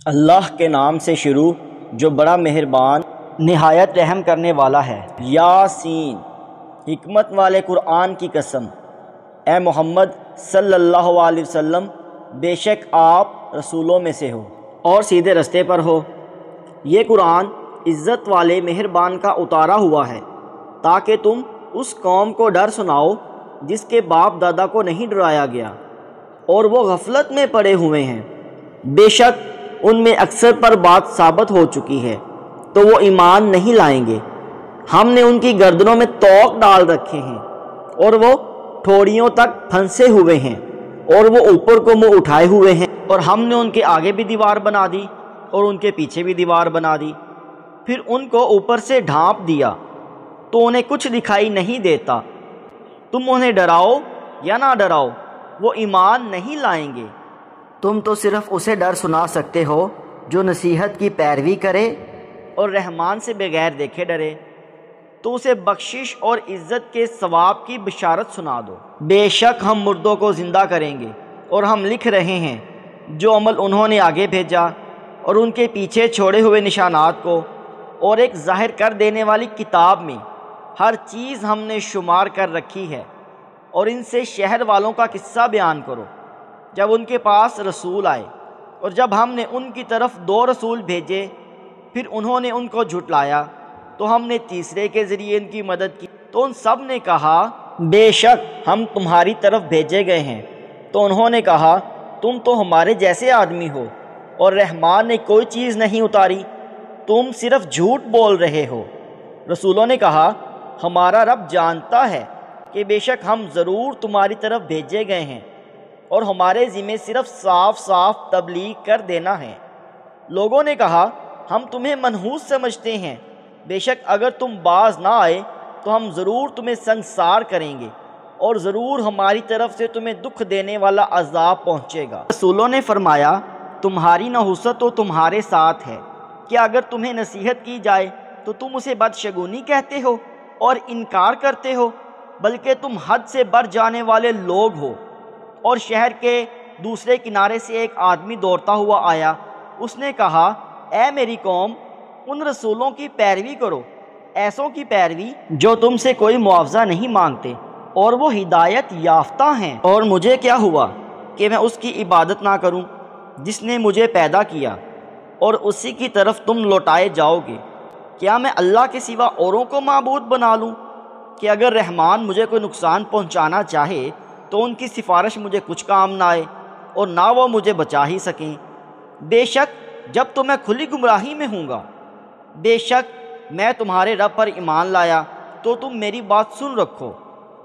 اللہ کے نام سے شروع جو بڑا مہربان نہایت رحم کرنے والا ہے۔ یاسین، حکمت والے قرآن کی قسم، اے محمد صلی اللہ علیہ وسلم، بے شک آپ رسولوں میں سے ہو اور سیدھے رستے پر ہو۔ یہ قرآن عزت والے مہربان کا اتارا ہوا ہے تاکہ تم اس قوم کو ڈر سناؤ جس کے باپ دادا کو نہیں ڈرایا گیا اور وہ غفلت میں پڑے ہوئے ہیں۔ بے شک ان میں اکثر پر بات ثابت ہو چکی ہے تو وہ ایمان نہیں لائیں گے۔ ہم نے ان کی گردنوں میں طوق ڈال رکھے ہیں اور وہ ٹھوڑیوں تک پھنسے ہوئے ہیں اور وہ اوپر کو منہ اٹھائے ہوئے ہیں، اور ہم نے ان کے آگے بھی دیوار بنا دی اور ان کے پیچھے بھی دیوار بنا دی، پھر ان کو اوپر سے ڈھانپ دیا تو انہیں کچھ دکھائی نہیں دیتا۔ تم انہیں ڈراؤ یا نہ ڈراؤ وہ ایمان نہیں لائیں گے۔ تم تو صرف اسے ڈر سنا سکتے ہو جو نصیحت کی پیروی کرے اور رحمان سے بغیر دیکھے ڈرے، تو اسے بخشش اور عزت کے ثواب کی بشارت سنا دو۔ بے شک ہم مردوں کو زندہ کریں گے اور ہم لکھ رہے ہیں جو عمل انہوں نے آگے بھیجا اور ان کے پیچھے چھوڑے ہوئے نشانات کو، اور ایک ظاہر کر دینے والی کتاب میں ہر چیز ہم نے شمار کر رکھی ہے۔ اور ان سے شہر والوں کا قصہ بیان کرو جب ان کے پاس رسول آئے، اور جب ہم نے ان کی طرف 2 رسول بھیجے پھر انہوں نے ان کو جھٹلایا تو ہم نے تیسرے کے ذریعے ان کی مدد کی، تو ان سب نے کہا بے شک ہم تمہاری طرف بھیجے گئے ہیں۔ تو انہوں نے کہا تم تو ہمارے جیسے آدمی ہو اور رحمان نے کوئی چیز نہیں اتاری، تم صرف جھوٹ بول رہے ہو۔ رسولوں نے کہا ہمارا رب جانتا ہے کہ بے شک ہم ضرور تمہاری طرف بھیجے گئے ہیں اور ہمارے ذمہ صرف صاف صاف تبلیغ کر دینا ہے۔ لوگوں نے کہا ہم تمہیں منحوس سمجھتے ہیں، بے شک اگر تم باز نہ آئے تو ہم ضرور تمہیں سنگسار کریں گے اور ضرور ہماری طرف سے تمہیں دکھ دینے والا عذاب پہنچے گا۔ رسولوں نے فرمایا تمہاری نحوست تو تمہارے ساتھ ہے، کیا اگر تمہیں نصیحت کی جائے تو تم اسے بدشگونی کہتے ہو اور انکار کرتے ہو؟ بلکہ تم حد سے بڑھ جانے والے لوگ ہو۔ اور شہر کے دوسرے کنارے سے ایک آدمی دوڑتا ہوا آیا، اس نے کہا اے میری قوم، ان رسولوں کی پیروی کرو، ایسوں کی پیروی جو تم سے کوئی معاوضہ نہیں مانگتے اور وہ ہدایت یافتہ ہیں۔ اور مجھے کیا ہوا کہ میں اس کی عبادت نہ کروں جس نے مجھے پیدا کیا، اور اسی کی طرف تم لوٹائے جاؤ گے؟ کیا میں اللہ کے سوا اوروں کو معبود بنا لوں کہ اگر رحمان مجھے کوئی نقصان پہنچانا چاہے تو ان کی سفارش مجھے کچھ کام نہ آئے اور نہ وہ مجھے بچا ہی سکیں؟ بے شک جب تو میں کھلی گمراہی میں ہوں گا، بے شک میں تمہارے رب پر ایمان لایا تو تم میری بات سن رکھو۔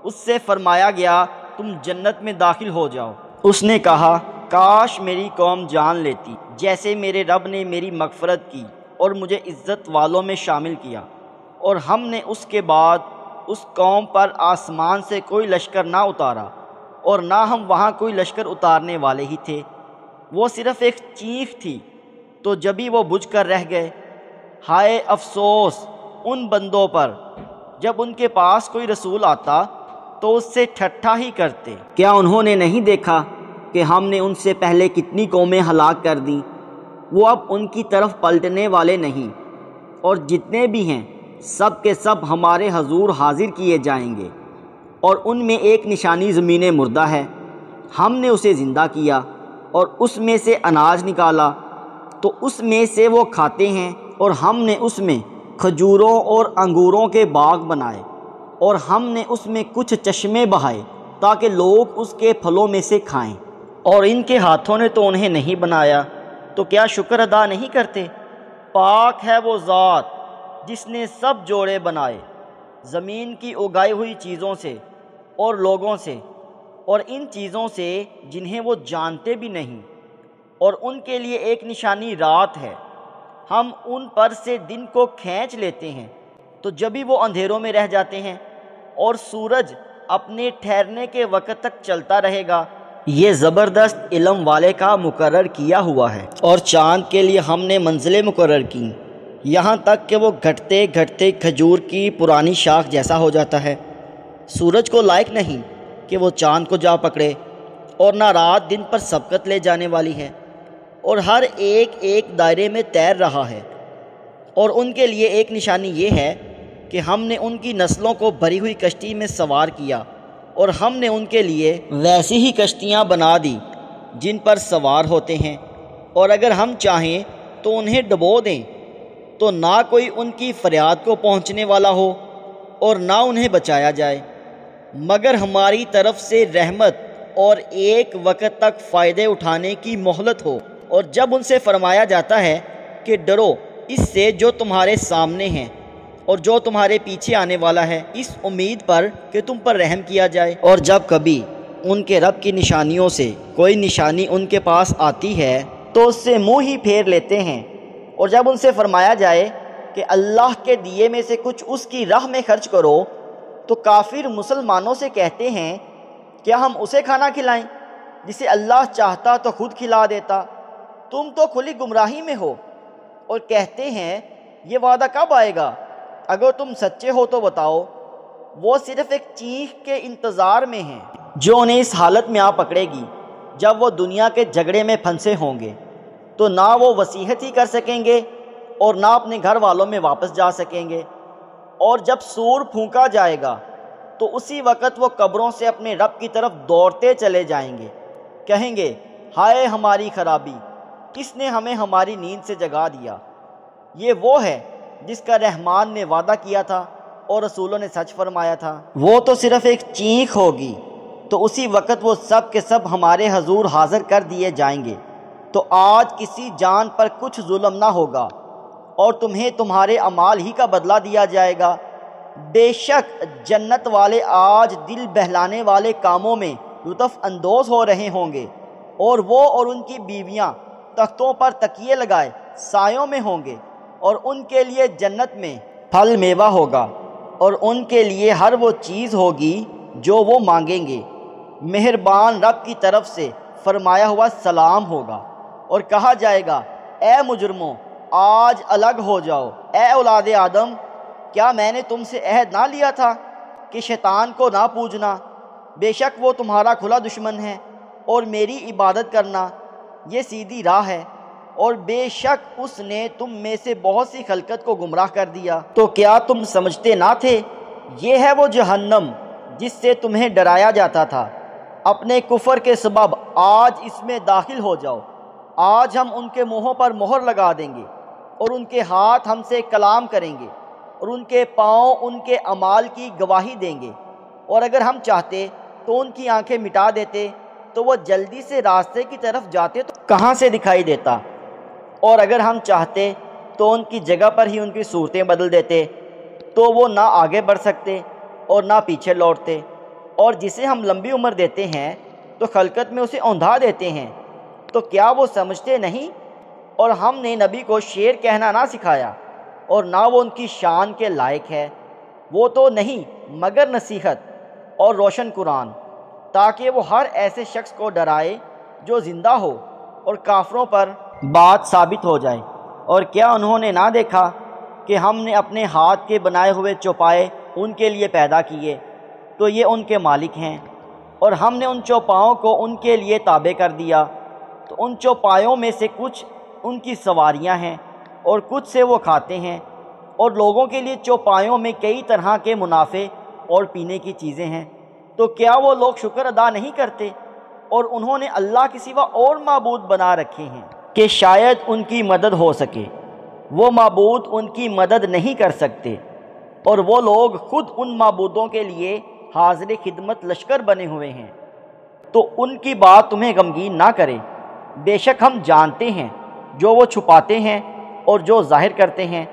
اس سے فرمایا گیا تم جنت میں داخل ہو جاؤ۔ اس نے کہا کاش میری قوم جان لیتی جیسے میرے رب نے میری مغفرت کی اور مجھے عزت والوں میں شامل کیا۔ اور ہم نے اس کے بعد اس قوم پر آسمان سے کوئی لشکر نہ اتارا اور نہ ہم وہاں کوئی لشکر اتارنے والے ہی تھے، وہ صرف ایک چیخ تھی تو جبھی وہ بجھ کر رہ گئے۔ ہائے افسوس ان بندوں پر جب ان کے پاس کوئی رسول آتا تو اس سے ٹھٹھا ہی کرتے۔ کیا انہوں نے نہیں دیکھا کہ ہم نے ان سے پہلے کتنی قومیں ہلاک کر دیں؟ وہ اب ان کی طرف پلٹنے والے نہیں، اور جتنے بھی ہیں سب کے سب ہمارے حضور حاضر کیے جائیں گے، اور ان میں ایک نشانی زمین مردہ ہے۔ ہم نے اسے زندہ کیا اور اس میں سے اناج نکالا تو اس میں سے وہ کھاتے ہیں، اور ہم نے اس میں کھجوروں اور انگوروں کے باغ بنائے، اور ہم نے اس میں کچھ چشمے بہائے تاکہ لوگ اس کے پھلوں میں سے کھائیں۔ اور ان کے ہاتھوں نے تو انہیں نہیں بنایا، تو کیا شکر ادا نہیں کرتے؟ پاک ہے وہ ذات جس نے سب جوڑے بنائے، زمین کی اگائی ہوئی چیزوں سے اور لوگوں سے، اور ان چیزوں سے جنہیں وہ جانتے بھی نہیں، اور ان کے لیے ایک نشانی رات ہے۔ ہم ان پر سے دن کو کھینچ لیتے ہیں تو جبھی وہ اندھیروں میں رہ جاتے ہیں، اور سورج اپنے ٹھہرنے کے وقت تک چلتا رہے گا۔ یہ زبردست علم والے کا مقرر کیا ہوا ہے۔ اور چاند کے لیے ہم نے منزلیں مقرر کیں، یہاں تک کہ وہ گھٹتے گھٹتے کھجور کی پرانی شاخ جیسا ہو جاتا ہے۔ سورج کو لائق نہیں کہ وہ چاند کو جا پکڑے، اور نہ رات دن پر سبقت لے جانے والی ہے۔ اور ہر ایک ایک دائرے میں تیر رہا ہے۔ اور ان کے لیے ایک نشانی یہ ہے کہ ہم نے ان کی نسلوں کو بھری ہوئی کشتی میں سوار کیا، اور ہم نے ان کے لیے ویسی ہی کشتیاں بنا دی جن پر سوار ہوتے ہیں، اور اگر ہم چاہیں تو انہیں ڈبو دیں تو نہ کوئی ان کی فریاد کو پہنچنے والا ہو اور نہ انہیں بچایا جائے، مگر ہماری طرف سے رحمت اور ایک وقت تک فائدے اٹھانے کی مہلت ہو۔ اور جب ان سے فرمایا جاتا ہے کہ ڈرو اس سے جو تمہارے سامنے ہیں اور جو تمہارے پیچھے آنے والا ہے، اس امید پر کہ تم پر رحم کیا جائے، اور جب کبھی ان کے رب کی نشانیوں سے کوئی نشانی ان کے پاس آتی ہے تو اس سے منہ ہی پھیر لیتے ہیں، اور جب ان سے فرمایا جائے کہ اللہ کے دیے میں سے کچھ اس کی راہ میں خرچ کرو تو کافر مسلمانوں سے کہتے ہیں کیا ہم اسے کھانا کھلائیں جسے اللہ چاہتا تو خود کھلا دیتا، تم تو کھلی گمراہی میں ہو۔ اور کہتے ہیں یہ وعدہ کب آئے گا، اگر تم سچے ہو تو بتاؤ۔ وہ صرف ایک چیخ کے انتظار میں ہیں جو انہیں اس حالت میں آ پکڑے گی جب وہ دنیا کے جھگڑے میں پھنسے ہوں گے، تو نہ وہ وصیت ہی کر سکیں گے اور نہ اپنے گھر والوں میں واپس جا سکیں گے۔ اور جب سور پھونکا جائے گا تو اسی وقت وہ قبروں سے اپنے رب کی طرف دوڑتے چلے جائیں گے، کہیں گے ہائے ہماری خرابی، کس نے ہمیں ہماری نیند سے جگا دیا۔ یہ وہ ہے جس کا رحمان نے وعدہ کیا تھا اور رسولوں نے سچ فرمایا تھا۔ وہ تو صرف ایک چیخ ہوگی تو اسی وقت وہ سب کے سب ہمارے حضور حاضر کر دیے جائیں گے۔ تو آج کسی جان پر کچھ ظلم نہ ہوگا اور تمہیں تمہارے اعمال ہی کا بدلہ دیا جائے گا۔ بے شک جنت والے آج دل بہلانے والے کاموں میں لطف اندوز ہو رہے ہوں گے، اور وہ اور ان کی بیویاں تختوں پر تکیے لگائے سایوں میں ہوں گے، اور ان کے لیے جنت میں پھل میوہ ہوگا، اور ان کے لیے ہر وہ چیز ہوگی جو وہ مانگیں گے۔ مہربان رب کی طرف سے فرمایا ہوا سلام ہوگا، اور کہا جائے گا اے مجرموں آج الگ ہو جاؤ۔ اے اولاد آدم، کیا میں نے تم سے عہد نہ لیا تھا کہ شیطان کو نہ پوجنا؟ بے شک وہ تمہارا کھلا دشمن ہے، اور میری عبادت کرنا یہ سیدھی راہ ہے، اور بے شک اس نے تم میں سے بہت سی خلقت کو گمراہ کر دیا۔ تو کیا تم سمجھتے نہ تھے یہ ہے وہ جہنم جس سے تمہیں ڈرایا جاتا تھا؟ اپنے کفر کے سبب آج اس میں داخل ہو جاؤ۔ آج ہم ان کے منہوں پر مہر لگا دیں گے، اور ان کے ہاتھ ہم سے کلام کریں گے، اور ان کے پاؤں ان کے اعمال کی گواہی دیں گے، اور اگر ہم چاہتے تو ان کی آنکھیں مٹا دیتے تو وہ جلدی سے راستے کی طرف جاتے تو کہاں سے دکھائی دیتا، اور اگر ہم چاہتے تو ان کی جگہ پر ہی ان کی صورتیں بدل دیتے تو وہ نہ آگے بڑھ سکتے اور نہ پیچھے لوٹتے۔ اور جسے ہم لمبی عمر دیتے ہیں تو خلقت میں اسے اوندھا دیتے ہیں، تو کیا وہ سمجھتے نہیں؟ اور ہم نے نبی کو شعر کہنا نہ سکھایا، اور نہ وہ ان کی شان کے لائق ہے۔ وہ تو نہیں مگر نصیحت اور روشن قرآن، تاکہ وہ ہر ایسے شخص کو ڈرائے جو زندہ ہو اور کافروں پر بات ثابت ہو جائے۔ اور کیا انہوں نے نہ دیکھا کہ ہم نے اپنے ہاتھ کے بنائے ہوئے چوپائے ان کے لیے پیدا کیے، تو یہ ان کے مالک ہیں، اور ہم نے ان چوپاؤں کو ان کے لیے تابع کر دیا، تو ان چوپایوں میں سے کچھ ان کی سواریاں ہیں اور کچھ سے وہ کھاتے ہیں، اور لوگوں کے لیے چوپایوں میں کئی طرح کے منافع اور پینے کی چیزیں ہیں۔ تو کیا وہ لوگ شکر ادا نہیں کرتے؟ اور انہوں نے اللہ کے سوا اور معبود بنا رکھے ہیں کہ شاید ان کی مدد ہو سکے، وہ معبود ان کی مدد نہیں کر سکتے، اور وہ لوگ خود ان معبودوں کے لیے حاضر خدمت لشکر بنے ہوئے ہیں۔ تو ان کی بات تمہیں غمگین نہ کرے، بے شک ہم جانتے ہیں جو وہ چھپاتے ہیں اور جو ظاہر کرتے ہیں۔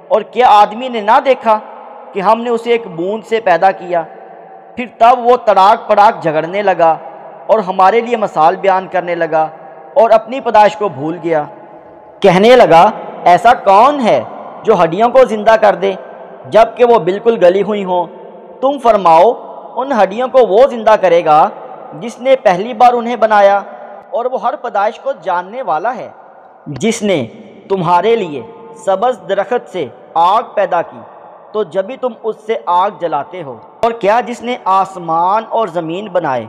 اور کیا آدمی نے نہ دیکھا کہ ہم نے اسے ایک بوند سے پیدا کیا، پھر تب وہ تڑاک پڑاک جھگڑنے لگا اور ہمارے لیے مثال بیان کرنے لگا اور اپنی پیدائش کو بھول گیا۔ کہنے لگا ایسا کون ہے جو ہڈیوں کو زندہ کر دے جب کہ وہ بالکل گلی ہوئی ہوں؟ تم فرماؤ ان ہڈیوں کو وہ زندہ کرے گا جس نے پہلی بار انہیں بنایا، اور وہ ہر پیدائش کو جاننے والا ہے۔ جس نے تمہارے لیے سبز درخت سے آگ پیدا کی تو جبھی تم اس سے آگ جلاتے ہو، اور کیا جس نے آسمان اور زمین بنائے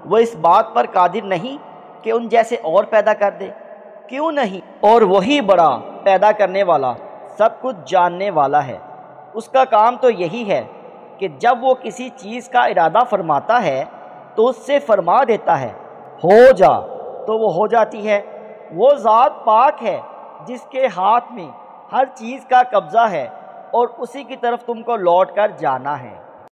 وہ اس بات پر قادر نہیں کہ ان جیسے اور پیدا کر دے؟ کیوں نہیں؟ اور وہی بڑا پیدا کرنے والا، سب کچھ جاننے والا ہے۔ اس کا کام تو یہی ہے کہ جب وہ کسی چیز کا ارادہ فرماتا ہے تو اس سے فرما دیتا ہے ہو جا، تو وہ ہو جاتی ہے۔ وہ ذات پاک ہے جس کے ہاتھ میں ہر چیز کا قبضہ ہے اور اسی کی طرف تم کو لوٹ کر جانا ہے۔